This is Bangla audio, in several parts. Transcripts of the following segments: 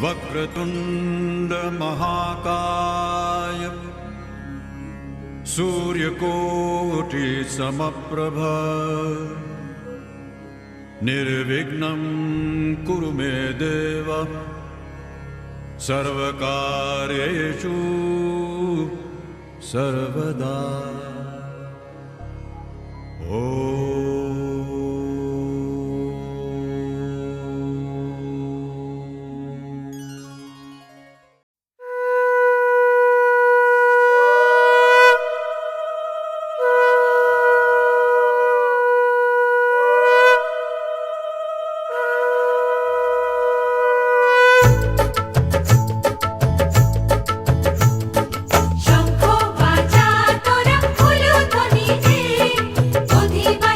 वक्रतुंड महाकाय सूर्यकोटि समप्रभ निर्विघ्नं कुरु मे देव सर्वकार्येषु सर्वदा। শঙ্খ বাজা তোরা উলুধ্বনি দে, অধিবাস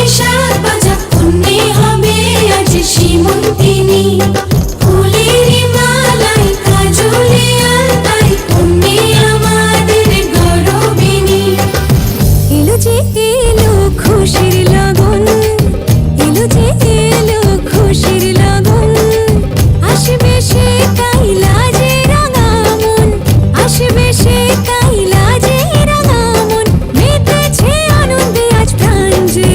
শাক বাজা পুণ্যে হবে আজ সীমন্তিনী ফুলের মালাই কাজলে আলতাই পুণ্যে আমাদের গৌরবিনী এলো যে এলো খুশির লগন এলো যে এলো খুশির লগন আসবে সে কাইলাজে রাঙা মন আসবে সে কাইলাজে রাঙা মন মেতেছে আনন্দে আজ প্রাণ যে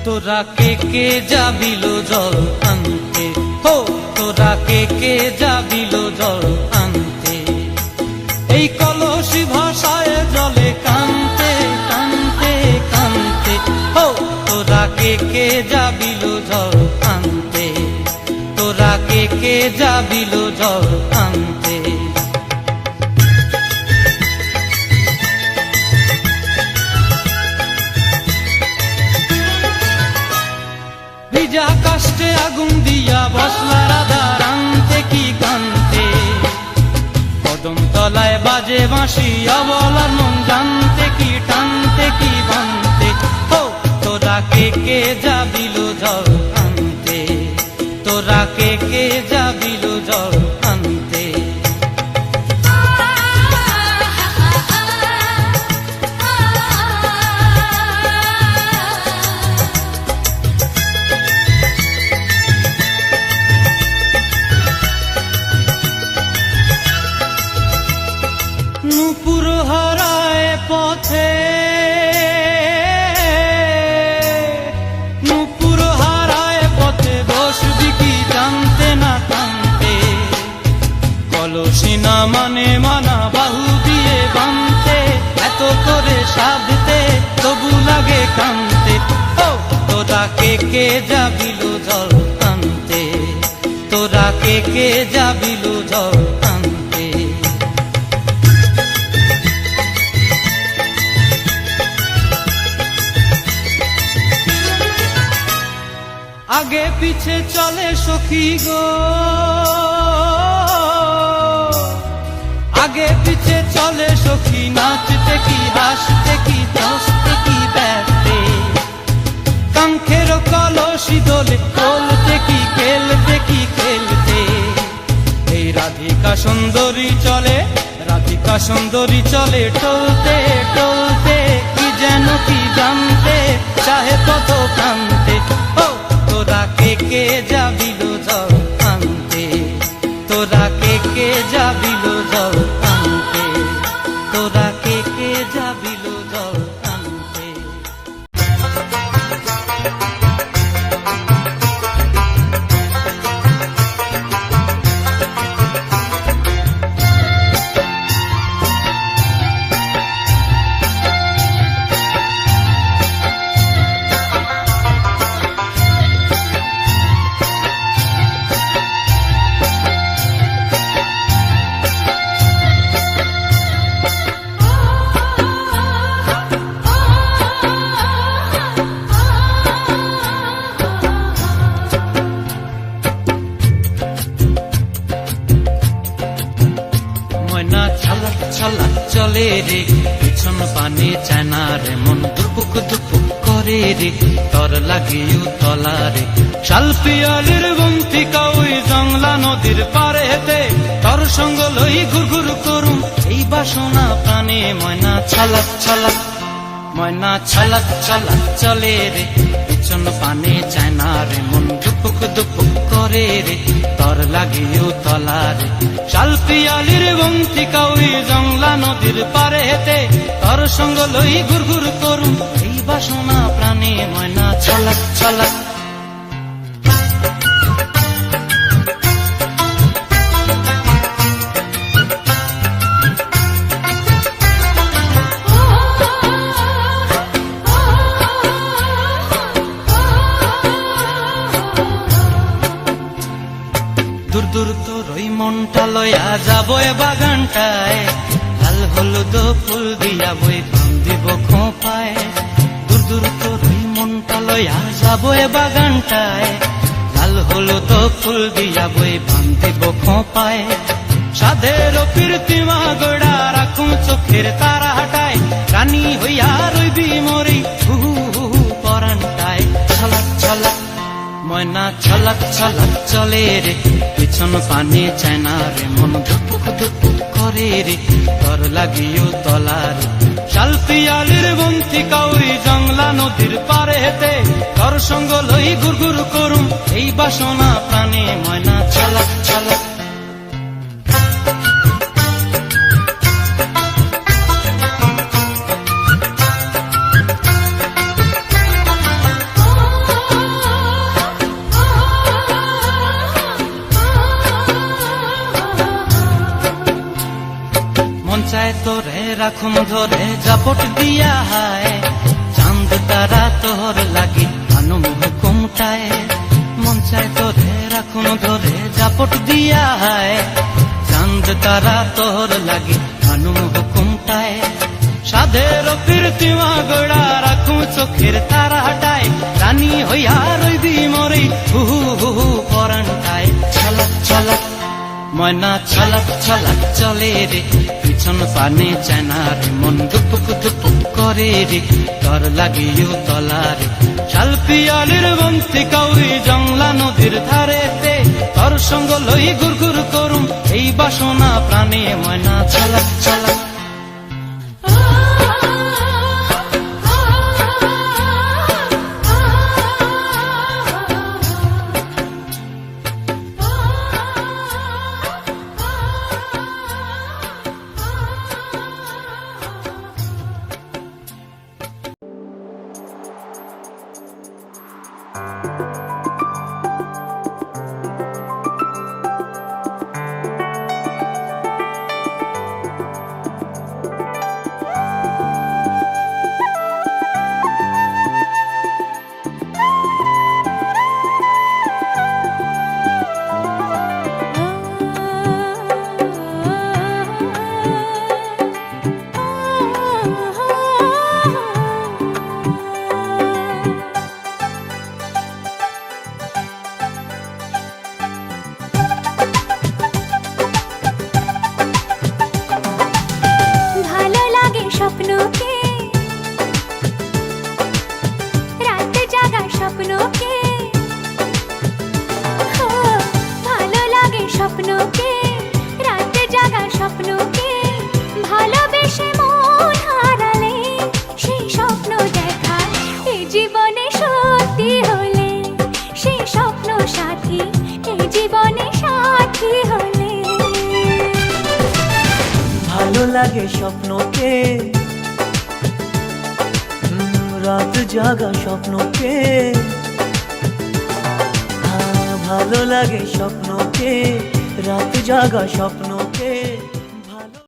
তোরা কে যাবিল জল আনতে, হো তোরা কে যাবিল জল আনতে, এই কলসি ভাষায় জলে কানতে কানতে কানতে, হো তোরা কে যাবিল জল আনতে, তোরা কে যাবিল জল আনতে। ভিজা কাষ্টে আগুন দিয়া বসলা রাধা রানতে কি কানতে, কদম তলায় বাজে বাঁশি অবলার মন জানতে কি টানতে কি বানতে, হো তোরা কে যাবিল জল আনতে, তোরা কে যাবিল জল আনতে। নূপুর হারায় পথে, নূপুর হারায় পথে বসবি কি জানতে না কানতে, কলসি না মানে মানা বাহু দিয়ে বানতে, এত করে সাধতে তবু লাগে কানতে, ও তোরা কে যাবিল জল আনতে, তোরা কে যাবিল জল আনতে। আগে পিছে চলে সখী গো, আগে পিছে চলে সখী, নাচতে কি হাসতে কি দোস্তে কি ব্যাটে, কাঙ্ক্ষের কলসি দোলে তোলতে কি খেলতে কি খেলতে, এই রাধিকা সুন্দরী চলে, রাধিকা সুন্দরী চলে টলতে টলতে, কি যেন কি জানতে চাহে কত কানতে, ও তোরা কে যাবিল জল আনতে, তোরা কে যাবিল জল আনতে, তোরা কে যাবিল জল আনতে। ময়না ছালাক ছালাক চলে রে, পিছন পানে চায়না রে, মন দুপুক দুপুক করে রে, তর লাগিও তলা রে, শালপিয়ালির বন্তিকা ওই জংলা নদীর পারে হেতে, তর সঙ্গ লই ঘুরঘুর করুম এই বাসনা প্রাণে। ময়না ছালাক ছালাক, ময়না ছালাক ছালাক চলে রে, পিছন পানে চায়না রে, মন দুপুক দুপুক করে রে, তর লাগিও তলা রে, শালপিয়ালির বন্তিকা ওই জংলা নদীর পারে হেতে, তর সঙ্গ লই ঘুরঘুর করুম এই বাসনা প্রাণে। ময়না ছালাক ছালাক। দূর দূর তোর ওই মনটা লয়া যাবো এ বাগানটায়, লাল হলুদ ফুল দিয়া বই বান্ধিব খোঁপায়, দূর দূর তোর ওই মনটা লয়া যাবো এ বাগানটায়, লাল হলুদ ফুল দিয়া বই বান্ধিব খোঁপায়, সাধের প্রীতিমা গোড়া রাখুম চোখের তারা হাটায়, রানী হইয়া রইবি মরি হু হু পরানটায়। ছলাক ছলাক ময়না ছলাক ছলাক চলে রে, পিছন পানে চায়না রে, মন ধুপুক ধুপুক করে রে, তর লাগিও তলা রে, শালপিয়ালির বন্তিকা ওই জংলা নদীর পারে হেতে, তর সঙ্গ লই ঘুরঘুর করুম এই বাসনা প্রাণে। ময়না ছলাক ছলাক। তোরে রাখুম ধরে জাপট দিয়া হায় চাঁদ তারা তোর লাগি আনুম হুকুমটায় মন চায় তোরে রাখুম ধরে জাপট দিয়া হায় চাঁদ তারা তোর লাগি আনুম হুকুমটায় সাধের কীর্তিমা গোড়া রাখুম চোখের তারা হাটায় রানী হইয়া রইবি মরে হুহু হুহু পরান্টায় ছলক ছলক ময়না ছলক ছলক চলে রে পিছন পানে চায়না রে মন দুপুক দুপুক করে রে তোর লাগিও তলারে শাল পিয়ালির বন্তি কাউরি জংলা নদীর ধারেতে তোর সঙ্গ লই গুর গুর করুম এই বাসনা প্রাণে ময়না ছলক ছলক লাগে স্বপ্নকে রাত জাগা স্বপ্নকে ভালো লাগে স্বপ্নকে রাত জাগা স্বপ্নকে ভালো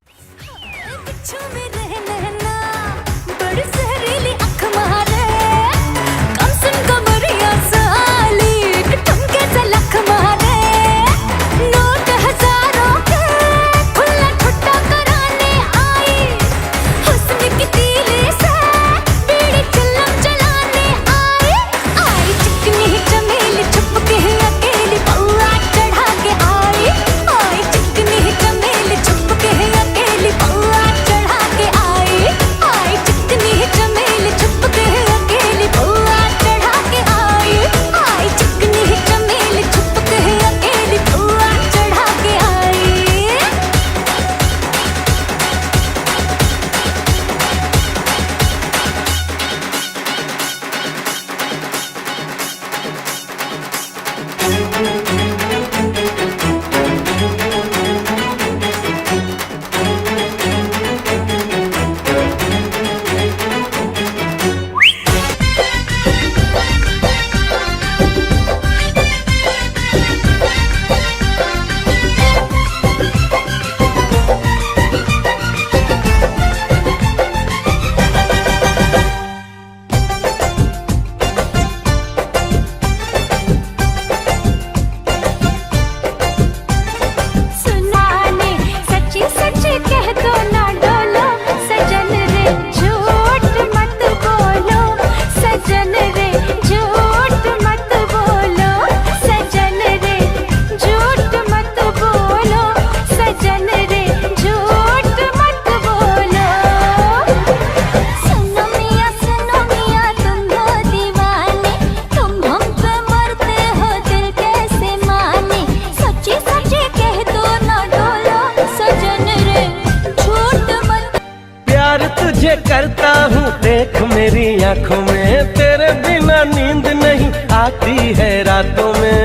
तुझे करता हूँ देख मेरी आंखों में तेरे बिना नींद नहीं आती है रातों में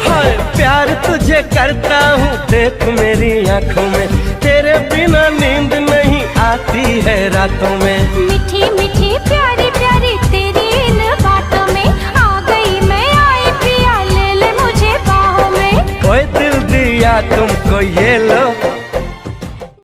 हाय प्यार तुझे करता हूँ देख मेरी आंखों में तेरे बिना नींद नहीं आती है रातों में मीठी मीठी प्यारी प्यारी तेरी इन बातों में आ गई मैं आई पिया ले ले मुझे बाहों में ओए दिल दिया तुमको ये